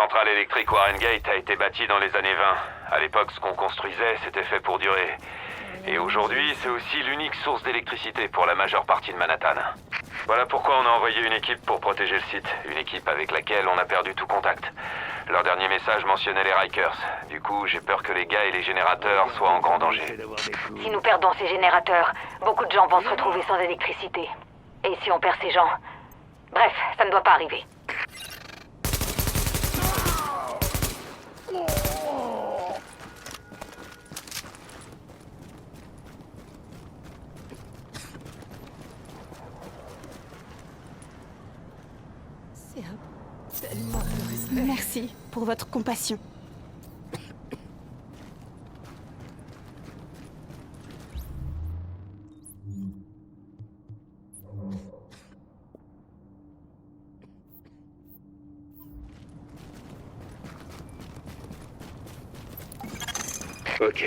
centrale électrique Warren Gate a été bâtie dans les années 20. À l'époque, ce qu'on construisait, c'était fait pour durer. Et aujourd'hui, c'est aussi l'unique source d'électricité pour la majeure partie de Manhattan. Voilà pourquoi on a envoyé une équipe pour protéger le site. Une équipe avec laquelle on a perdu tout contact. Leur dernier message mentionnait les Rikers. Du coup, j'ai peur que les gars et les générateurs soient en grand danger. Si nous perdons ces générateurs, beaucoup de gens vont se retrouver sans électricité. Et si on perd ces gens... Bref, ça ne doit pas arriver. C'est tellement de respect. Merci pour votre compassion. Ok.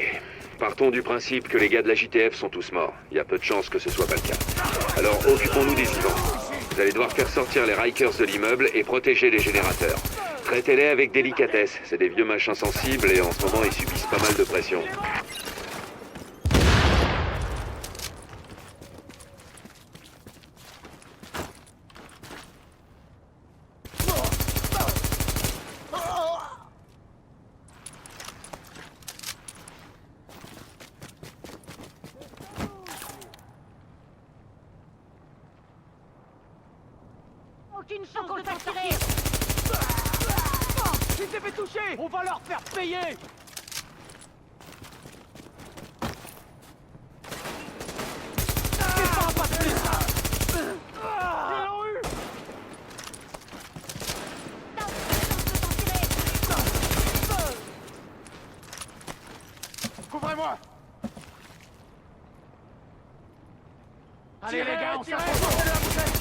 Partons du principe que les gars de la JTF sont tous morts. Il y a peu de chances que ce soit pas le cas. Alors occupons-nous des vivants. Vous allez devoir faire sortir les Rikers de l'immeuble et protéger les générateurs. Traitez-les avec délicatesse. C'est des vieux machins sensibles et en ce moment ils subissent pas mal de pression. Aucune chance de t'en tirer. Il s'est fait toucher. On va leur faire payer. C'est pas un passé. Ils l'ont eu. Couvrez-moi. Allez les gars, on s'approche de la bouteille.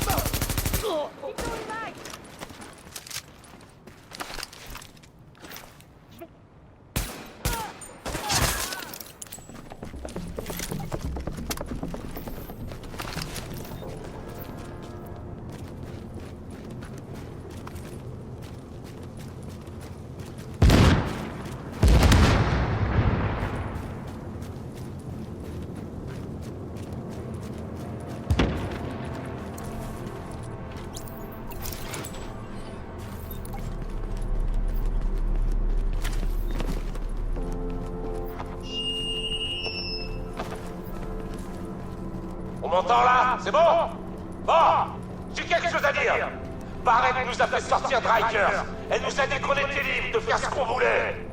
On m'entend là? C'est bon? Bon! J'ai quelque chose à dire! Barrett nous a fait sortir de Rikers. Elle nous a dit qu'on était libre de faire ce qu'on voulait.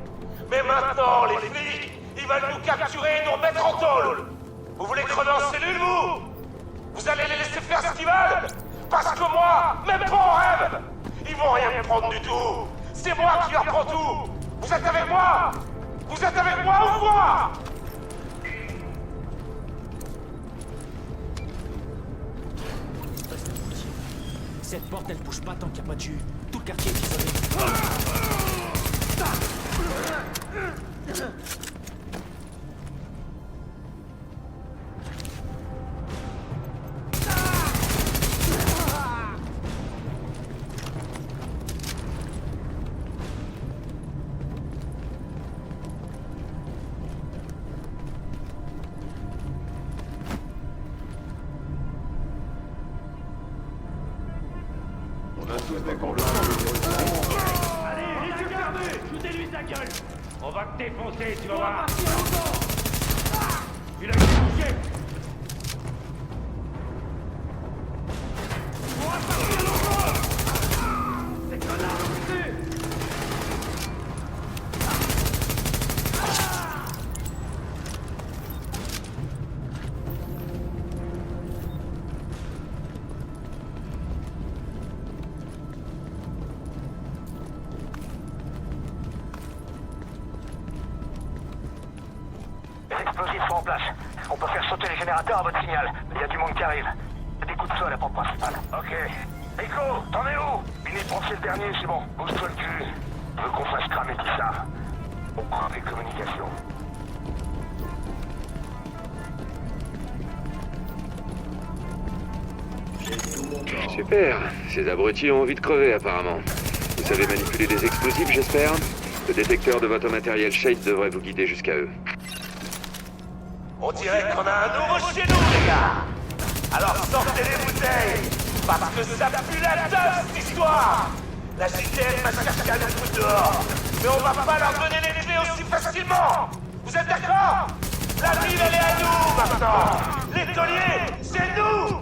Mais maintenant, les flics, ils veulent nous capturer et nous remettre en tôle. Vous voulez crever en cellule, vous? Vous allez les laisser faire ce qu'ils veulent? Parce que moi, même pas en rêve! Ils vont rien me prendre du tout! C'est moi qui leur prends tout! Vous êtes avec moi? Vous êtes avec moi ou quoi? Cette porte, elle bouge pas tant qu'il n'y a pas de jus. Tout le quartier est isolé. Allez, regardez! Shootez-lui sa gueule! On va te défoncer, tu vas voir! Il a été touché! On va partir longtemps! Ces connards, poussez! Les explosifs sont en place. On peut faire sauter les générateurs à votre signal. Il y a du monde qui arrive. Des coups de feu à la porte principale. Ok. Nico, t'en es où? Il est pensé le dernier, c'est bon. Bouge-toi le cul. Je veux qu'on fasse cramer tout ça. On coupe les communications. Super. Ces abrutis ont envie de crever apparemment. Vous savez manipuler des explosifs, j'espère? Le détecteur de votre matériel Shade devrait vous guider jusqu'à eux. On dirait qu'on a un nouveau chez nous, les gars. Alors sortez les bouteilles, parce que ça pue la teuf, cette histoire. La JTF va chercher à nous foutre dehors, mais on va pas leur donner les clés aussi facilement. Vous êtes d'accord? La ville, elle est à nous, maintenant. Les tauliers, c'est nous.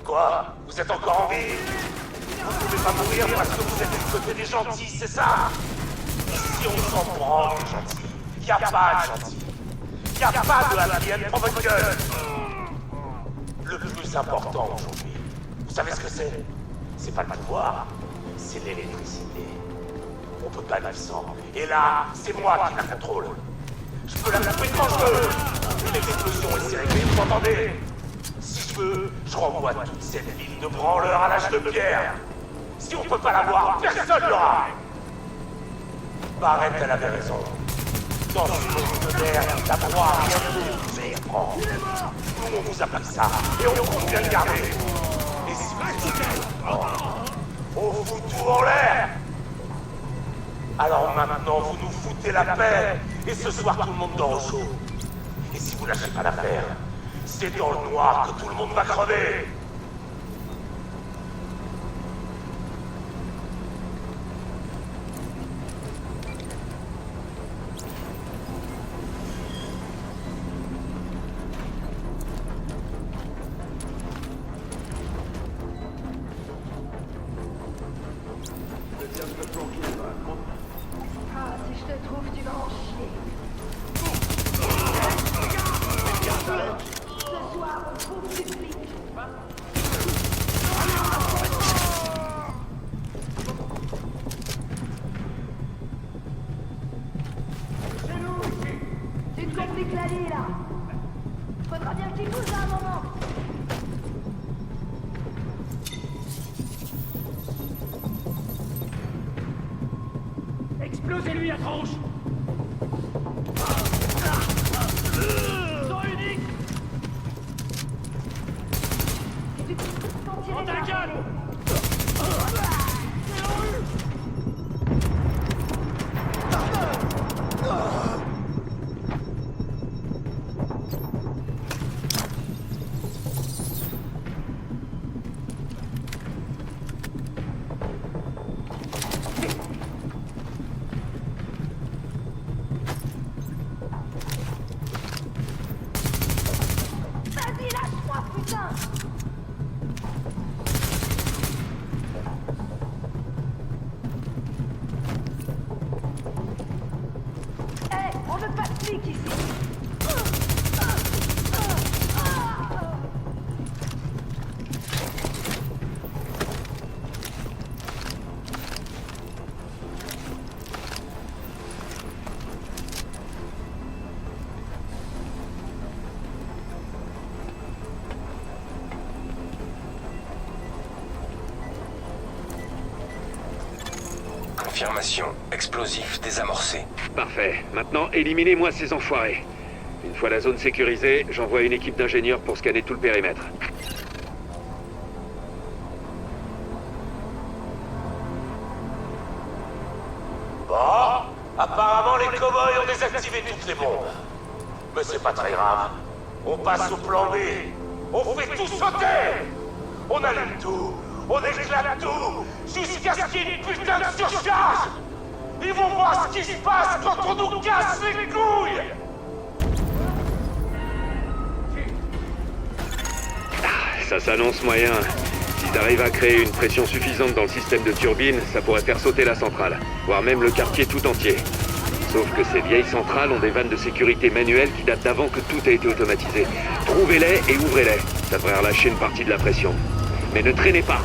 Quoi? Vous êtes encore en vie? Vous pouvez pas mourir parce que vous êtes du côté des gentils, c'est ça? Ici on s'en branle, les gentils. Y a pas de gentils. Y a pas de alien pour votre gueule. Le plus important aujourd'hui, vous savez ce que c'est? C'est pas le pouvoir, c'est l'électricité. On peut pas vivre sans. Et là, c'est moi qui la contrôle. Je peux la couper quand je veux. Une explosion et c'est réglé, vous m'entendez? Si je veux, je renvoie toute cette ville de branleurs à l'âge de pierre. Si on peut pas l'avoir, personne l'aura. Barrett, elle avait raison. Dans ce monde de merde, la proie a rien de vous apprend. Nous, on vous a pris ça, et on compte bien le garder. Et si vous êtes on fout tout en l'air. Alors maintenant, vous nous foutez la paix, et ce soir, tout le monde dort au chaud. Et si vous lâchez pas l'affaire, c'est dans le noir que tout le monde va crever. Ah, si je te trouve, tu vas en chier. Ce soir, on trouve du flic. C'est nous ici. Tu te compliques la vie, là. Faudra bien qu'il bouge à un moment. Explosez-lui à tronche! Son unique! Prends ta gueule! Vas-y, lâche-moi, putain! Hé, on veut pas de flic ici! Confirmation. Explosif désamorcé. Parfait. Maintenant, éliminez-moi ces enfoirés. Une fois la zone sécurisée, j'envoie une équipe d'ingénieurs pour scanner tout le périmètre. Bon, apparemment les cow-boys ont désactivé toutes les bombes. Mais c'est pas très grave. On passe au plan B. On fait tout sauter. On allume tout. On éclate tout. Jusqu'à ce qu'il y ait une putain de surcharge. Ils vont voir ce qui se passe quand on nous casse les couilles. Ça s'annonce moyen. S'ils arrivent à créer une pression suffisante dans le système de turbine, ça pourrait faire sauter la centrale, voire même le quartier tout entier. Sauf que ces vieilles centrales ont des vannes de sécurité manuelles qui datent d'avant que tout a été automatisé. Trouvez-les et ouvrez-les. Ça devrait relâcher une partie de la pression. Mais ne traînez pas.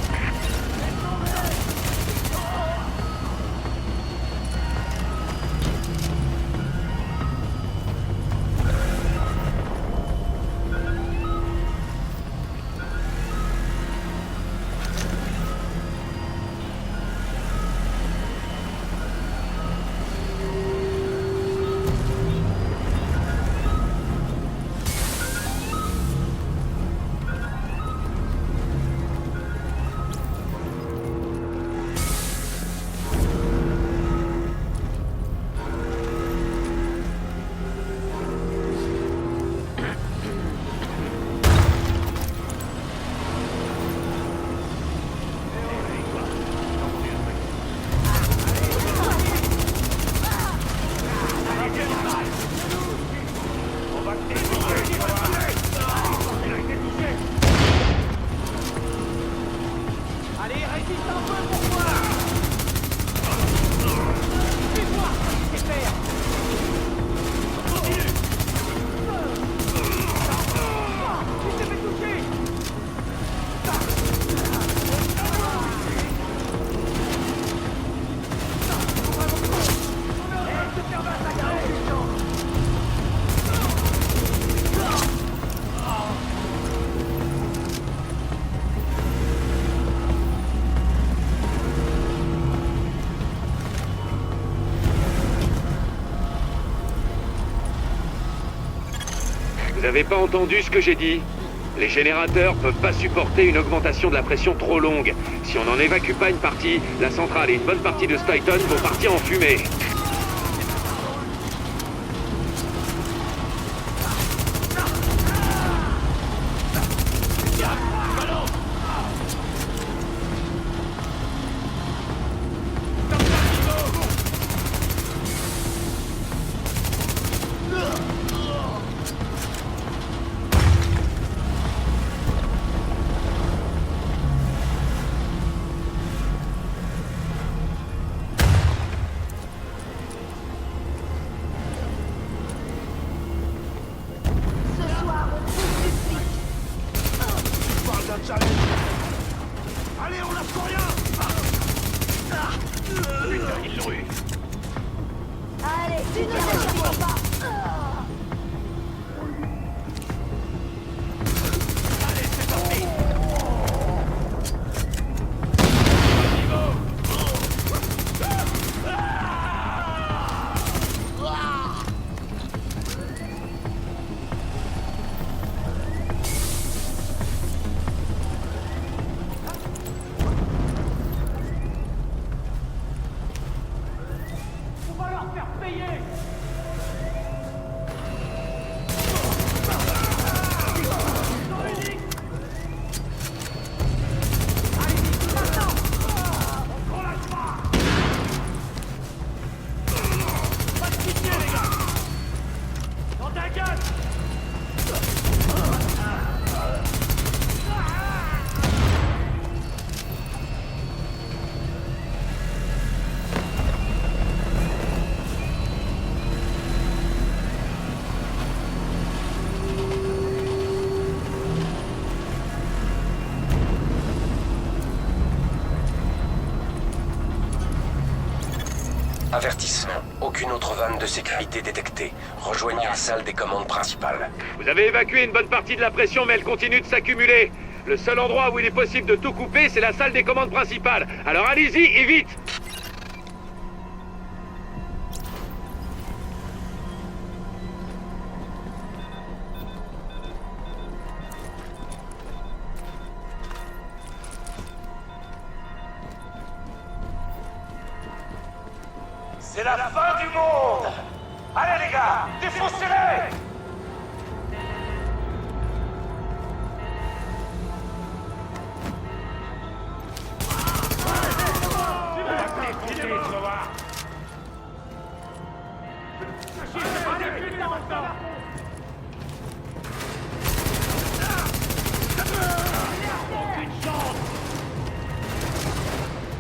Vous avez pas entendu ce que j'ai dit? Les générateurs peuvent pas supporter une augmentation de la pression trop longue. Si on n'en évacue pas une partie, la centrale et une bonne partie de Stuyton vont partir en fumée. Allez, on lâche pour rien. Putain, ils l'ont eu. Allez, tu ne lâches pas. Allez, c'est parti. On va leur faire payer. Avertissement. Aucune autre vanne de sécurité détectée. Rejoignez la salle des commandes principales. Vous avez évacué une bonne partie de la pression, mais elle continue de s'accumuler. Le seul endroit où il est possible de tout couper, c'est la salle des commandes principales. Alors allez-y et vite! C'est la fin du monde. Allez les gars, défoncez-les.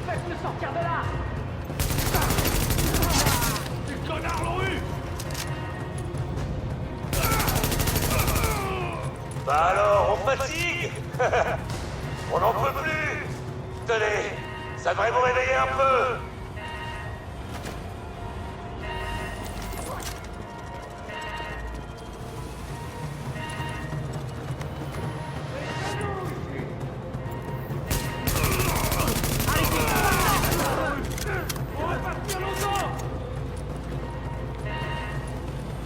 Faites-le sortir de là. Les connards l'ont eu. Bah alors, on fatigue. On n'en peut plus. Tenez, ça devrait vous réveiller un peu.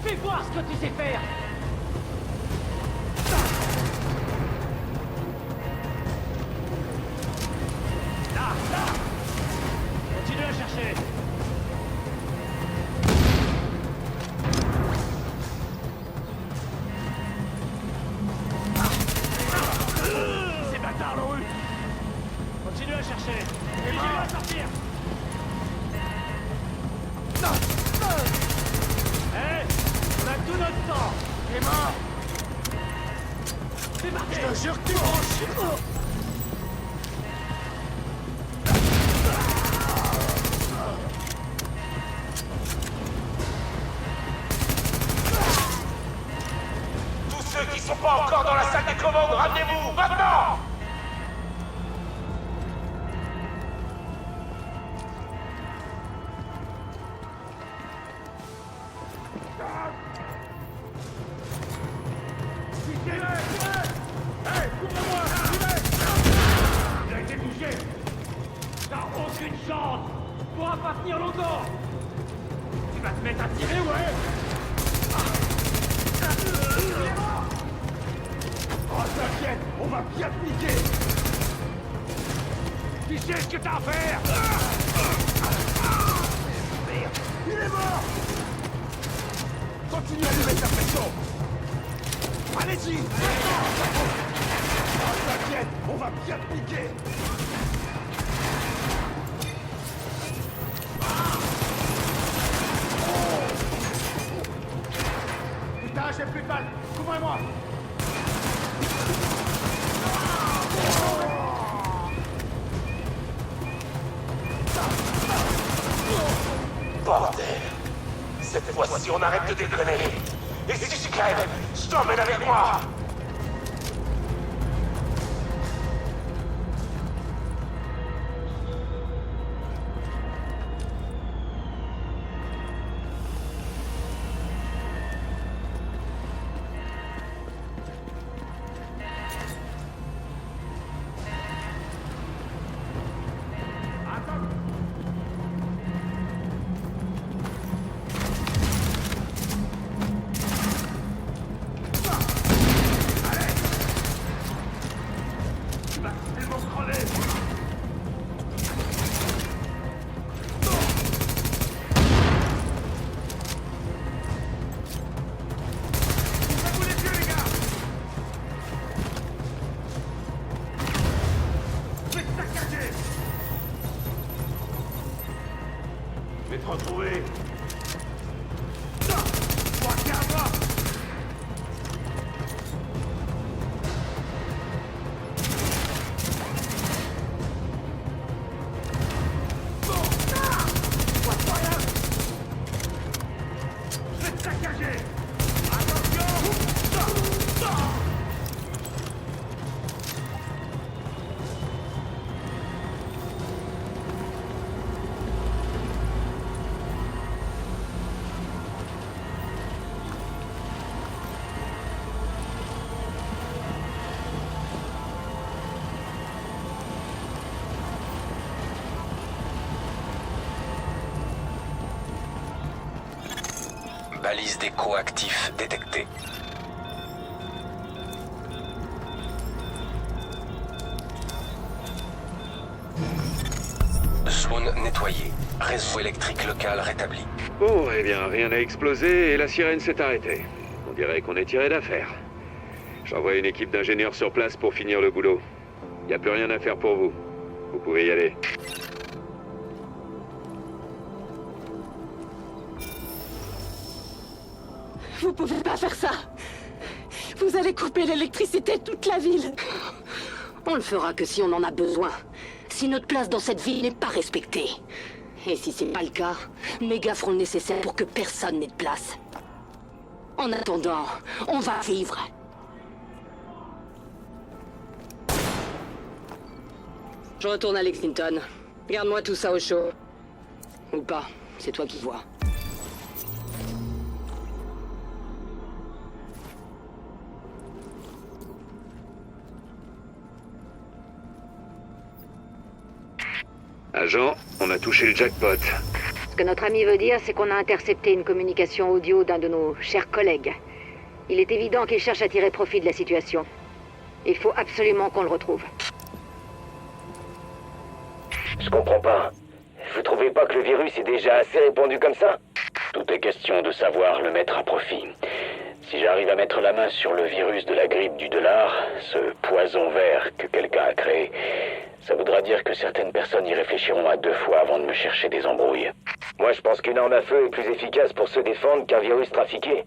Fais voir ce que tu sais faire. Là. Continue à chercher. Ces bâtards l'ont eu. Continue à chercher. Obligez-le à sortir. Hé, on a tout notre temps. T'es mort. Démarquez. Je te jure que tu manges. Tous ceux qui sont pas encore dans la salle des commandes, ramenez-vous, maintenant! Hey, couvre-moi. Il a été bougé. T'as aucune chance. Tu pourras pas tenir longtemps. Tu vas te mettre à tirer, ouais. Oh, t'inquiète, on va bien te niquer. Tu sais ce que t'as à faire. Merde, il est mort. Continue à lui mettre la pression. Allez-y. Oh, t'inquiète, on va bien te niquer. Putain, j'ai plus de balles. Couvrez-moi. Bordel! Cette fois-ci, on arrête de déconner. Et si tu crèves, je t'emmène avec moi! Je vais te retrouver. Balise d'écho actif détectée. Zone nettoyée. Réseau électrique local rétabli. Bon, eh bien, rien n'a explosé et la sirène s'est arrêtée. On dirait qu'on est tiré d'affaire. J'envoie une équipe d'ingénieurs sur place pour finir le boulot. Il n'y a plus rien à faire pour vous. Vous pouvez y aller. Vous pouvez pas faire ça. Vous allez couper l'électricité de toute la ville. On le fera que si on en a besoin. Si notre place dans cette ville n'est pas respectée. Et si c'est pas le cas, Méga feront le nécessaire pour que personne n'ait de place. En attendant, on va vivre. Je retourne à Lexington. Garde-moi tout ça au chaud. Ou pas, c'est toi qui vois. Agent, on a touché le jackpot. Ce que notre ami veut dire, c'est qu'on a intercepté une communication audio d'un de nos chers collègues. Il est évident qu'il cherche à tirer profit de la situation. Il faut absolument qu'on le retrouve. Je comprends pas. Vous trouvez pas que le virus est déjà assez répandu comme ça? Tout est question de savoir le mettre à profit. Si j'arrive à mettre la main sur le virus de la grippe du dollar, ce poison vert que quelqu'un a créé, ça voudra dire que certaines personnes y réfléchiront à 2 fois avant de me chercher des embrouilles. Moi, je pense qu'une arme à feu est plus efficace pour se défendre qu'un virus trafiqué.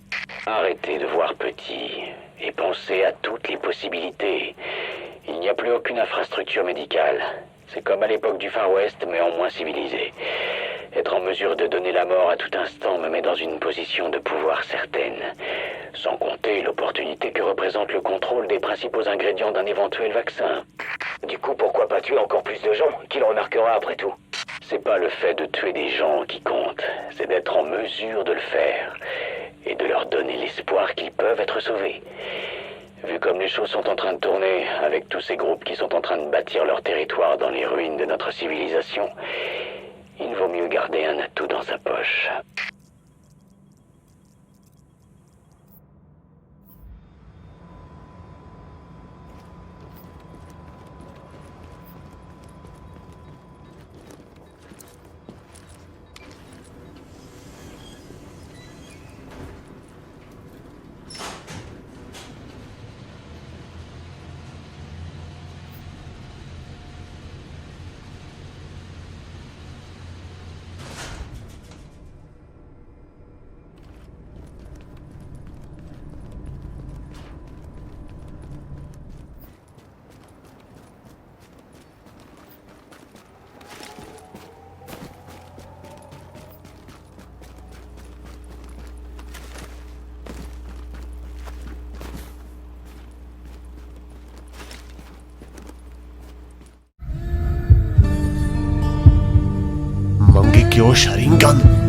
Arrêtez de voir petit et pensez à toutes les possibilités. Il n'y a plus aucune infrastructure médicale. C'est comme à l'époque du Far West, mais en moins civilisé. Être en mesure de donner la mort à tout instant me met dans une position de pouvoir certaine. Sans compter l'opportunité que représente le contrôle des principaux ingrédients d'un éventuel vaccin. Du coup, pourquoi pas tuer encore plus de gens? Qui le remarquera après tout? C'est pas le fait de tuer des gens qui compte, c'est d'être en mesure de le faire. Et de leur donner l'espoir qu'ils peuvent être sauvés. Vu comme les choses sont en train de tourner, avec tous ces groupes qui sont en train de bâtir leur territoire dans les ruines de notre civilisation, il vaut mieux garder un atout dans sa poche. Mangekyo Sharingan.